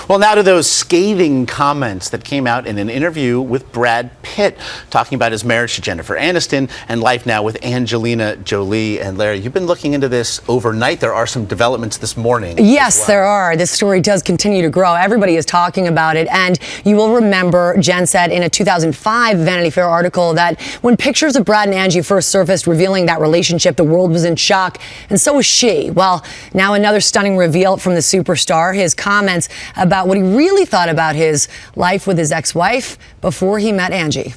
Well, now to those scathing comments that came out in an interview with Brad Pitt, talking about his marriage to Jennifer Aniston and life now with Angelina Jolie. And Lara, you've been looking into this overnight. There are some developments this morning. Yes, there are. This story does continue to grow. Everybody is talking about it. And you will remember, Jen said in a 2005 Vanity Fair article that when pictures of Brad and Angie first surfaced revealing that relationship, the world was in shock. And so was she. Well, now another stunning reveal from the superstar. His comments about what he really thought about his life with his ex-wife before he met Angie.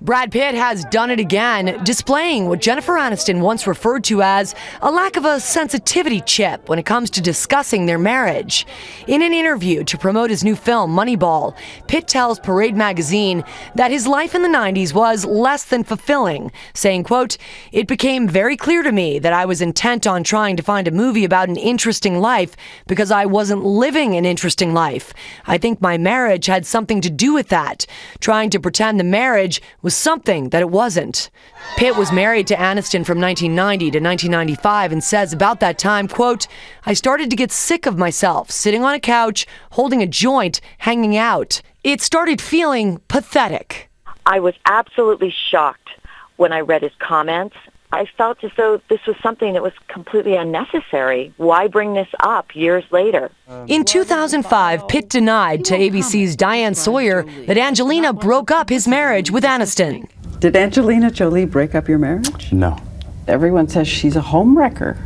Brad Pitt has done it again, displaying what Jennifer Aniston once referred to as a lack of a sensitivity chip when it comes to discussing their marriage. In an interview to promote his new film, Moneyball, Pitt tells Parade magazine that his life in the 90s was less than fulfilling, saying, quote, "It became very clear to me that I was intent on trying to find a movie about an interesting life because I wasn't living an interesting life. I think my marriage had something to do with that, trying to pretend the marriage was something that it wasn't." Pitt was married to Aniston from 1990 to 1995 and says about that time, quote, "I started to get sick of myself, sitting on a couch, holding a joint, hanging out. It started feeling pathetic." I was absolutely shocked when I read his comments. I felt as though this was something that was completely unnecessary. Why bring this up years later? In 2005, Pitt denied to ABC's Diane Sawyer that Angelina broke up his marriage with Aniston. Did Angelina Jolie break up your marriage? No. Everyone says she's a homewrecker.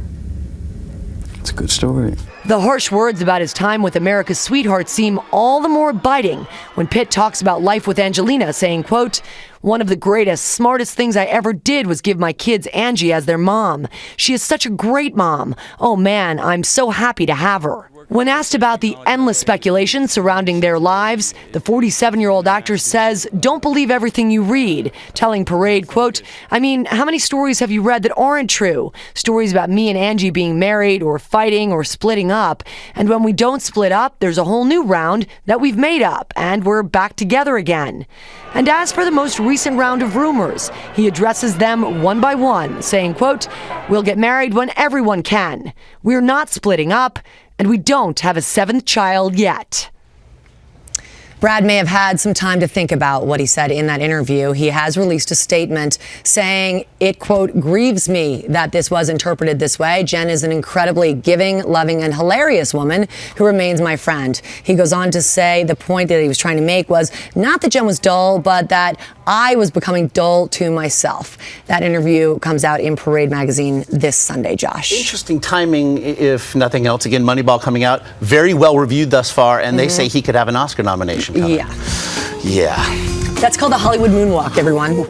It's a good story. The harsh words about his time with America's sweetheart seem all the more biting when Pitt talks about life with Angelina, saying, quote, "One of the greatest, smartest things I ever did was give my kids Angie as their mom. She is such a great mom. Oh man, I'm so happy to have her." When asked about the endless speculation surrounding their lives, the 47-year-old actor says, "Don't believe everything you read," telling Parade, quote, "I mean, how many stories have you read that aren't true? Stories about me and Angie being married or fighting or splitting up. And when we don't split up, there's a whole new round that we've made up and we're back together again." And as for the most recent round of rumors, he addresses them one by one, saying, quote, "We'll get married when everyone can. We're not splitting up. And we don't have a seventh child yet." Brad may have had some time to think about what he said in that interview. He has released a statement saying it, quote, "grieves me that this was interpreted this way. Jen is an incredibly giving, loving, and hilarious woman who remains my friend." He goes on to say the point that he was trying to make was not that Jen was dull, but that I was becoming dull to myself. That interview comes out in Parade magazine this Sunday, Josh. Interesting timing, if nothing else. Again, Moneyball coming out, very well reviewed thus far, and they say he could have an Oscar nomination coming. Yeah. That's called the Hollywood moonwalk, everyone.